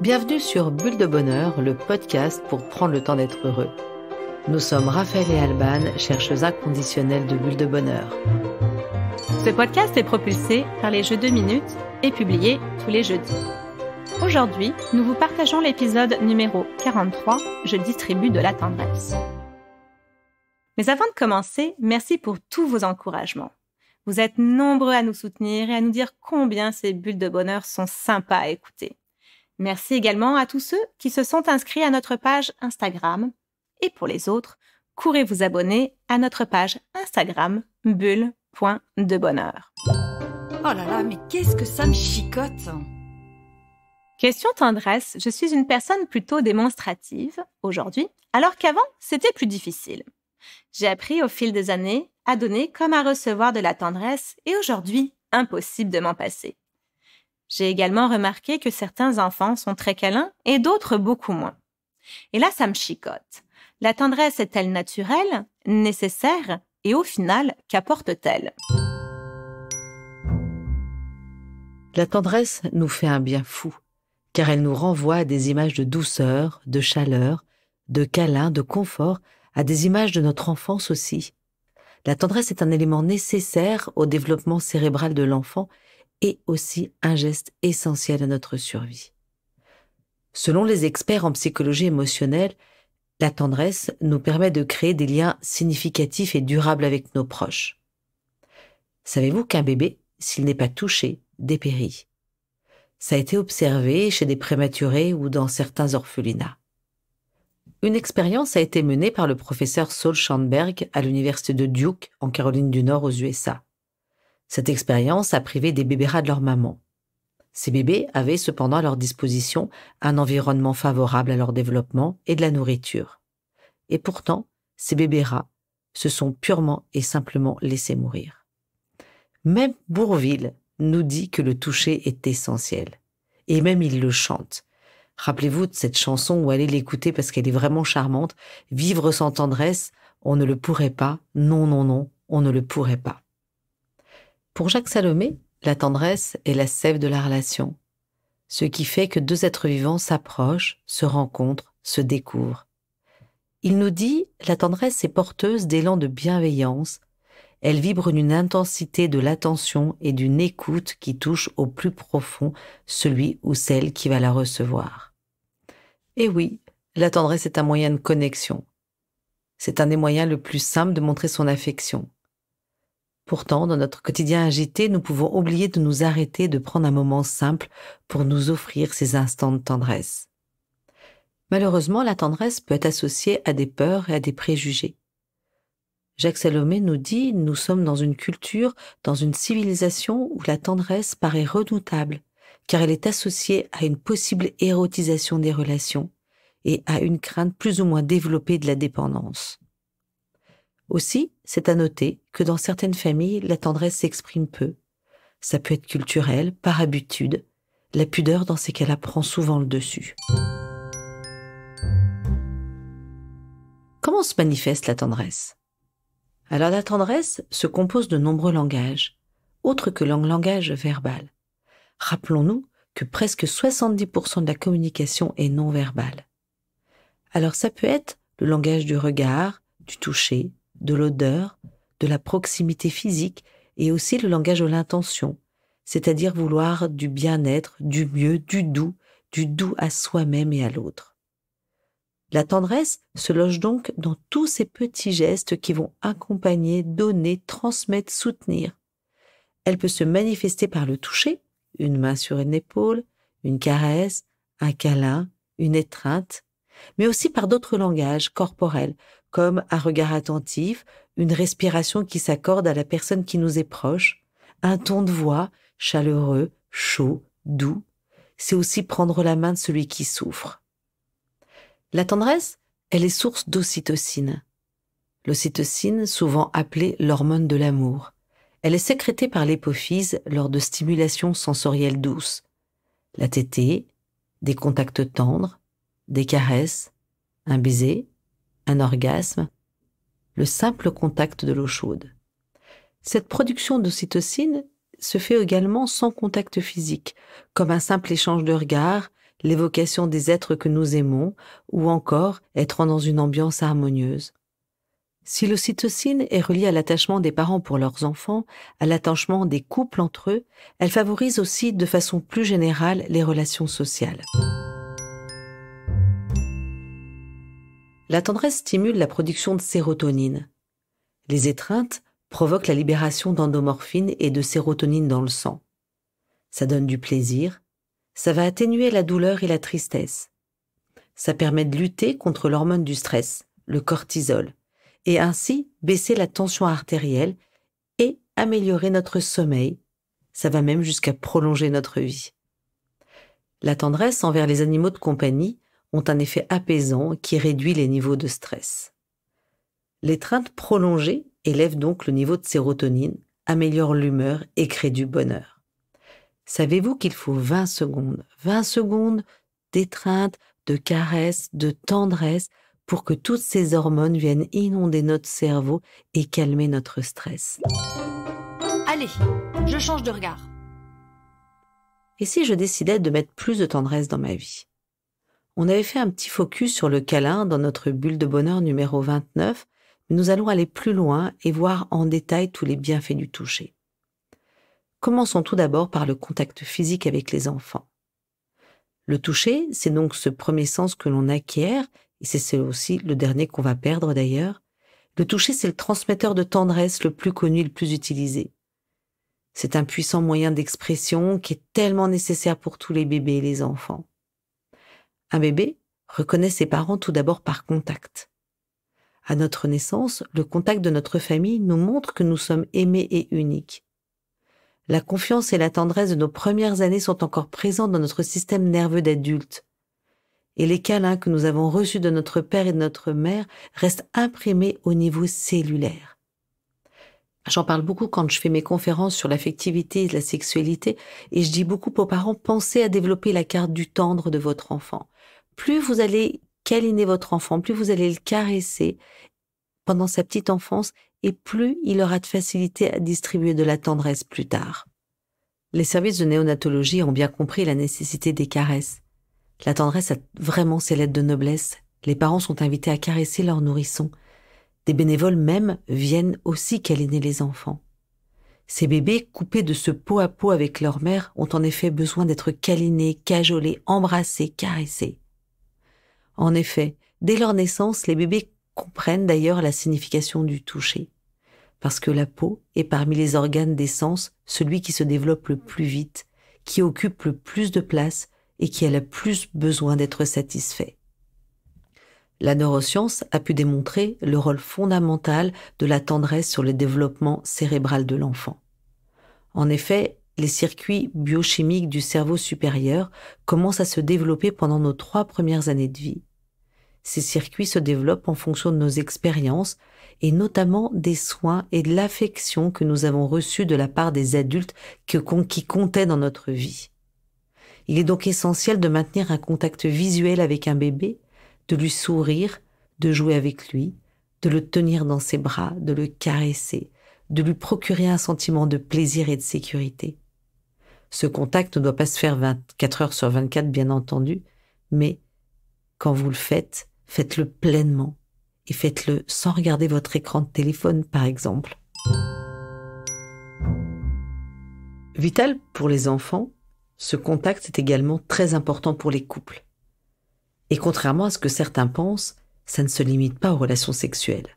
Bienvenue sur Bulle de Bonheur, le podcast pour prendre le temps d'être heureux. Nous sommes Raphaël et Alban, chercheuses inconditionnelles de Bulle de Bonheur. Ce podcast est propulsé par les Jeux 2 minutes et publié tous les jeudis. Aujourd'hui, nous vous partageons l'épisode numéro 43, « Je distribue de la tendresse ». Mais avant de commencer, merci pour tous vos encouragements. Vous êtes nombreux à nous soutenir et à nous dire combien ces bulles de bonheur sont sympas à écouter. Merci également à tous ceux qui se sont inscrits à notre page Instagram. Et pour les autres, courez vous abonner à notre page Instagram bulle.debonheur. Oh là là, mais qu'est-ce que ça me chicote! Question tendresse, je suis une personne plutôt démonstrative aujourd'hui, alors qu'avant, c'était plus difficile. J'ai appris au fil des années à donner comme à recevoir de la tendresse et aujourd'hui, impossible de m'en passer. J'ai également remarqué que certains enfants sont très câlins et d'autres beaucoup moins. Et là, ça me chicote. La tendresse est-elle naturelle, nécessaire et au final, qu'apporte-t-elle? La tendresse nous fait un bien fou, car elle nous renvoie à des images de douceur, de chaleur, de câlin, de confort, à des images de notre enfance aussi. La tendresse est un élément nécessaire au développement cérébral de l'enfant et aussi un geste essentiel à notre survie. Selon les experts en psychologie émotionnelle, la tendresse nous permet de créer des liens significatifs et durables avec nos proches. Savez-vous qu'un bébé, s'il n'est pas touché, dépérit? Ça a été observé chez des prématurés ou dans certains orphelinats. Une expérience a été menée par le professeur Saul Schoenberg à l'université de Duke, en Caroline du Nord, aux USA. Cette expérience a privé des bébés rats de leur maman. Ces bébés avaient cependant à leur disposition un environnement favorable à leur développement et de la nourriture. Et pourtant, ces bébés rats se sont purement et simplement laissés mourir. Même Bourvil nous dit que le toucher est essentiel. Et même il le chante. Rappelez-vous de cette chanson où allez l'écouter parce qu'elle est vraiment charmante. « Vivre sans tendresse, on ne le pourrait pas. Non, non, non, on ne le pourrait pas. » Pour Jacques Salomé, la tendresse est la sève de la relation, ce qui fait que deux êtres vivants s'approchent, se rencontrent, se découvrent. Il nous dit « La tendresse est porteuse d'élan de bienveillance. Elle vibre d'une intensité de l'attention et d'une écoute qui touche au plus profond celui ou celle qui va la recevoir. » Et oui, la tendresse est un moyen de connexion. C'est un des moyens le plus simples de montrer son affection. Pourtant, dans notre quotidien agité, nous pouvons oublier de nous arrêter, de prendre un moment simple pour nous offrir ces instants de tendresse. Malheureusement, la tendresse peut être associée à des peurs et à des préjugés. Jacques Salomé nous dit « Nous sommes dans une culture, dans une civilisation où la tendresse paraît redoutable, car elle est associée à une possible érotisation des relations et à une crainte plus ou moins développée de la dépendance. » Aussi, c'est à noter que dans certaines familles, la tendresse s'exprime peu. Ça peut être culturel, par habitude. La pudeur, dans ces cas-là, prend souvent le dessus. Comment se manifeste la tendresse? Alors la tendresse se compose de nombreux langages, autres que le langage verbal. Rappelons-nous que presque 70% de la communication est non verbale. Alors ça peut être le langage du regard, du toucher, de l'odeur, de la proximité physique et aussi le langage de l'intention, c'est-à-dire vouloir du bien-être, du mieux, du doux à soi-même et à l'autre. La tendresse se loge donc dans tous ces petits gestes qui vont accompagner, donner, transmettre, soutenir. Elle peut se manifester par le toucher, une main sur une épaule, une caresse, un câlin, une étreinte, mais aussi par d'autres langages corporels, comme un regard attentif, une respiration qui s'accorde à la personne qui nous est proche, un ton de voix chaleureux, chaud, doux. C'est aussi prendre la main de celui qui souffre. La tendresse, elle est source d'ocytocine. L'ocytocine, souvent appelée l'hormone de l'amour. Elle est sécrétée par l'hypophyse lors de stimulations sensorielles douces. La tétée, des contacts tendres, des caresses, un baiser, un orgasme, le simple contact de l'eau chaude. Cette production d'ocytocine se fait également sans contact physique, comme un simple échange de regards, l'évocation des êtres que nous aimons ou encore être dans une ambiance harmonieuse. Si l'ocytocine est reliée à l'attachement des parents pour leurs enfants, à l'attachement des couples entre eux, elle favorise aussi de façon plus générale les relations sociales. La tendresse stimule la production de sérotonine. Les étreintes provoquent la libération d'endomorphine et de sérotonine dans le sang. Ça donne du plaisir, ça va atténuer la douleur et la tristesse. Ça permet de lutter contre l'hormone du stress, le cortisol, et ainsi baisser la tension artérielle et améliorer notre sommeil. Ça va même jusqu'à prolonger notre vie. La tendresse envers les animaux de compagnie ont un effet apaisant qui réduit les niveaux de stress. L'étreinte prolongée élève donc le niveau de sérotonine, améliore l'humeur et crée du bonheur. Savez-vous qu'il faut 20 secondes d'étreinte, de caresse, de tendresse pour que toutes ces hormones viennent inonder notre cerveau et calmer notre stress. Allez, je change de regard. Et si je décidais de mettre plus de tendresse dans ma vie? On avait fait un petit focus sur le câlin dans notre bulle de bonheur numéro 29, mais nous allons aller plus loin et voir en détail tous les bienfaits du toucher. Commençons tout d'abord par le contact physique avec les enfants. Le toucher, c'est donc ce premier sens que l'on acquiert, et c'est aussi le dernier qu'on va perdre d'ailleurs. Le toucher, c'est le transmetteur de tendresse le plus connu et le plus utilisé. C'est un puissant moyen d'expression qui est tellement nécessaire pour tous les bébés et les enfants. Un bébé reconnaît ses parents tout d'abord par contact. À notre naissance, le contact de notre famille nous montre que nous sommes aimés et uniques. La confiance et la tendresse de nos premières années sont encore présentes dans notre système nerveux d'adulte. Et les câlins que nous avons reçus de notre père et de notre mère restent imprimés au niveau cellulaire. J'en parle beaucoup quand je fais mes conférences sur l'affectivité et la sexualité, et je dis beaucoup aux parents, pensez à développer la carte du tendre de votre enfant. Plus vous allez câliner votre enfant, plus vous allez le caresser pendant sa petite enfance, et plus il aura de facilité à distribuer de la tendresse plus tard. Les services de néonatologie ont bien compris la nécessité des caresses. La tendresse a vraiment ses lettres de noblesse. Les parents sont invités à caresser leurs nourrissons. Des bénévoles même viennent aussi câliner les enfants. Ces bébés, coupés de ce pot à pot avec leur mère, ont en effet besoin d'être câlinés, cajolés, embrassés, caressés. En effet, dès leur naissance, les bébés comprennent d'ailleurs la signification du toucher. Parce que la peau est parmi les organes des sens celui qui se développe le plus vite, qui occupe le plus de place et qui a le plus besoin d'être satisfait. La neuroscience a pu démontrer le rôle fondamental de la tendresse sur le développement cérébral de l'enfant. En effet, les circuits biochimiques du cerveau supérieur commencent à se développer pendant nos 3 premières années de vie. Ces circuits se développent en fonction de nos expériences et notamment des soins et de l'affection que nous avons reçus de la part des adultes qui comptaient dans notre vie. Il est donc essentiel de maintenir un contact visuel avec un bébé, de lui sourire, de jouer avec lui, de le tenir dans ses bras, de le caresser, de lui procurer un sentiment de plaisir et de sécurité. Ce contact ne doit pas se faire 24 heures sur 24, bien entendu, mais quand vous le faites, faites-le pleinement et faites-le sans regarder votre écran de téléphone, par exemple. Vital pour les enfants, ce contact est également très important pour les couples. Et contrairement à ce que certains pensent, ça ne se limite pas aux relations sexuelles.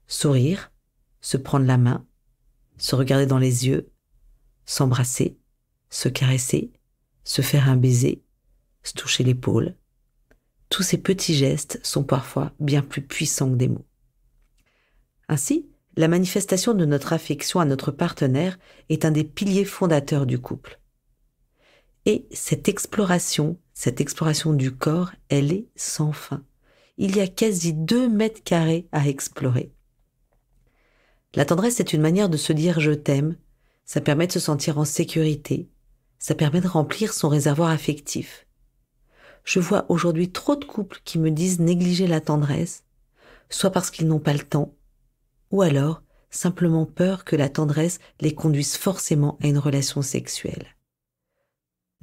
Sourire, se prendre la main, se regarder dans les yeux, s'embrasser, se caresser, se faire un baiser, se toucher l'épaule. Tous ces petits gestes sont parfois bien plus puissants que des mots. Ainsi, la manifestation de notre affection à notre partenaire est un des piliers fondateurs du couple. Et cette exploration du corps, elle est sans fin. Il y a quasi 2 mètres carrés à explorer. La tendresse est une manière de se dire « je t'aime », ça permet de se sentir en sécurité, ça permet de remplir son réservoir affectif. Je vois aujourd'hui trop de couples qui me disent négliger la tendresse, soit parce qu'ils n'ont pas le temps, ou alors simplement peur que la tendresse les conduise forcément à une relation sexuelle.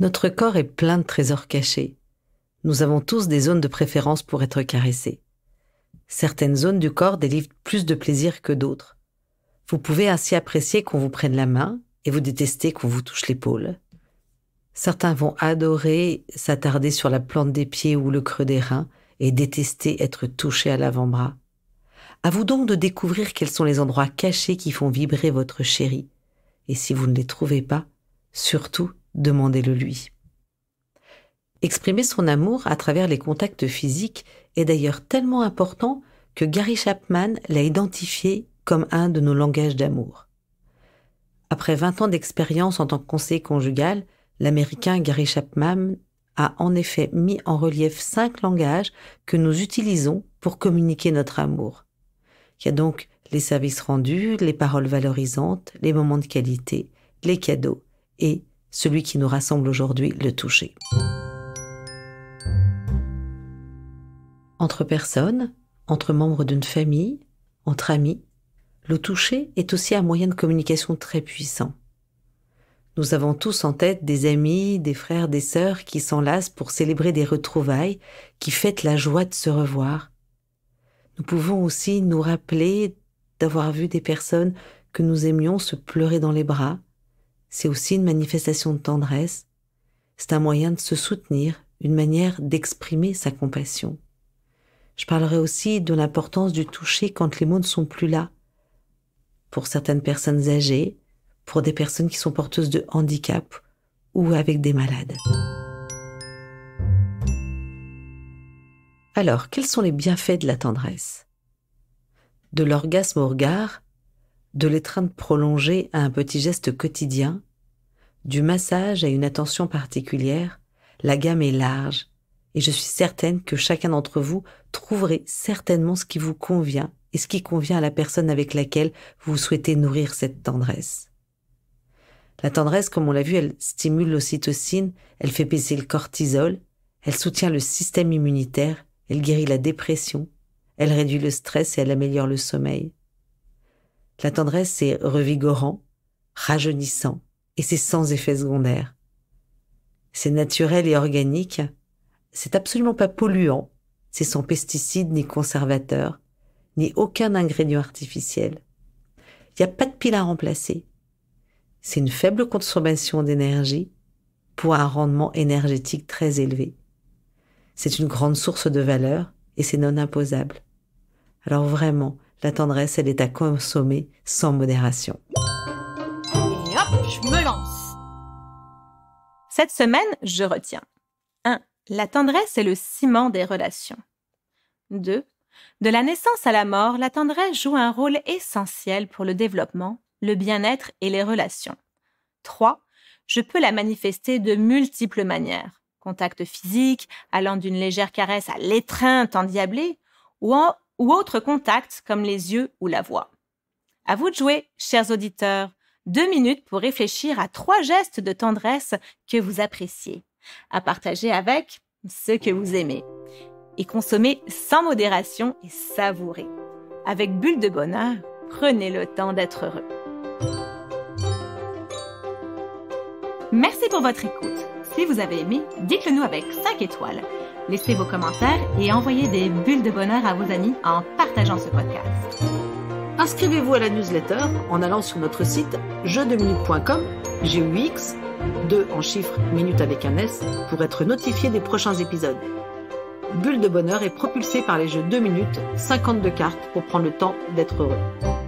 Notre corps est plein de trésors cachés. Nous avons tous des zones de préférence pour être caressés. Certaines zones du corps délivrent plus de plaisir que d'autres. Vous pouvez ainsi apprécier qu'on vous prenne la main et vous détester qu'on vous touche l'épaule. Certains vont adorer s'attarder sur la plante des pieds ou le creux des reins et détester être touchés à l'avant-bras. À vous donc de découvrir quels sont les endroits cachés qui font vibrer votre chéri. Et si vous ne les trouvez pas, surtout, demandez-le lui. Exprimer son amour à travers les contacts physiques est d'ailleurs tellement important que Gary Chapman l'a identifié comme un de nos langages d'amour. Après 20 ans d'expérience en tant que conseiller conjugal, l'Américain Gary Chapman a en effet mis en relief 5 langages que nous utilisons pour communiquer notre amour. Il y a donc les services rendus, les paroles valorisantes, les moments de qualité, les cadeaux et celui qui nous rassemble aujourd'hui, le toucher. Entre personnes, entre membres d'une famille, entre amis, le toucher est aussi un moyen de communication très puissant. Nous avons tous en tête des amis, des frères, des sœurs qui s'enlacent pour célébrer des retrouvailles, qui fêtent la joie de se revoir. Nous pouvons aussi nous rappeler d'avoir vu des personnes que nous aimions se pleurer dans les bras. C'est aussi une manifestation de tendresse. C'est un moyen de se soutenir, une manière d'exprimer sa compassion. Je parlerai aussi de l'importance du toucher quand les mots ne sont plus là. Pour certaines personnes âgées, pour des personnes qui sont porteuses de handicap ou avec des malades. Alors, quels sont les bienfaits de la tendresse ? De l'orgasme au regard, de l'étreinte prolongée à un petit geste quotidien, du massage à une attention particulière, la gamme est large et je suis certaine que chacun d'entre vous trouverez certainement ce qui vous convient et ce qui convient à la personne avec laquelle vous souhaitez nourrir cette tendresse. La tendresse, comme on l'a vu, elle stimule l'ocytocine, elle fait baisser le cortisol, elle soutient le système immunitaire, elle guérit la dépression, elle réduit le stress et elle améliore le sommeil. La tendresse, c'est revigorant, rajeunissant et c'est sans effet secondaire. C'est naturel et organique, c'est absolument pas polluant, c'est sans pesticides ni conservateurs, ni aucun ingrédient artificiel. Il n'y a pas de pile à remplacer. C'est une faible consommation d'énergie pour un rendement énergétique très élevé. C'est une grande source de valeur et c'est non imposable. Alors vraiment, la tendresse, elle est à consommer sans modération. Et hop, je me lance. Cette semaine, je retiens 1. La tendresse est le ciment des relations. 2. De la naissance à la mort, la tendresse joue un rôle essentiel pour le développement, le bien-être et les relations. 3. Je peux la manifester de multiples manières. Contact physique, allant d'une légère caresse à l'étreinte endiablée, ou autres contacts comme les yeux ou la voix. À vous de jouer, chers auditeurs. 2 minutes pour réfléchir à 3 gestes de tendresse que vous appréciez, à partager avec ceux que vous aimez. Et consommez sans modération et savourez. Avec Bulle de Bonheur, prenez le temps d'être heureux. Merci pour votre écoute. Si vous avez aimé, dites-le nous avec 5 étoiles. Laissez vos commentaires et envoyez des bulles de bonheur à vos amis en partageant ce podcast. Inscrivez-vous à la newsletter en allant sur notre site jeudesminutes.com, GUX, 2 en chiffres, minutes avec un S, pour être notifié des prochains épisodes. Bulle de Bonheur est propulsé par les jeux 2 minutes, 52 cartes pour prendre le temps d'être heureux.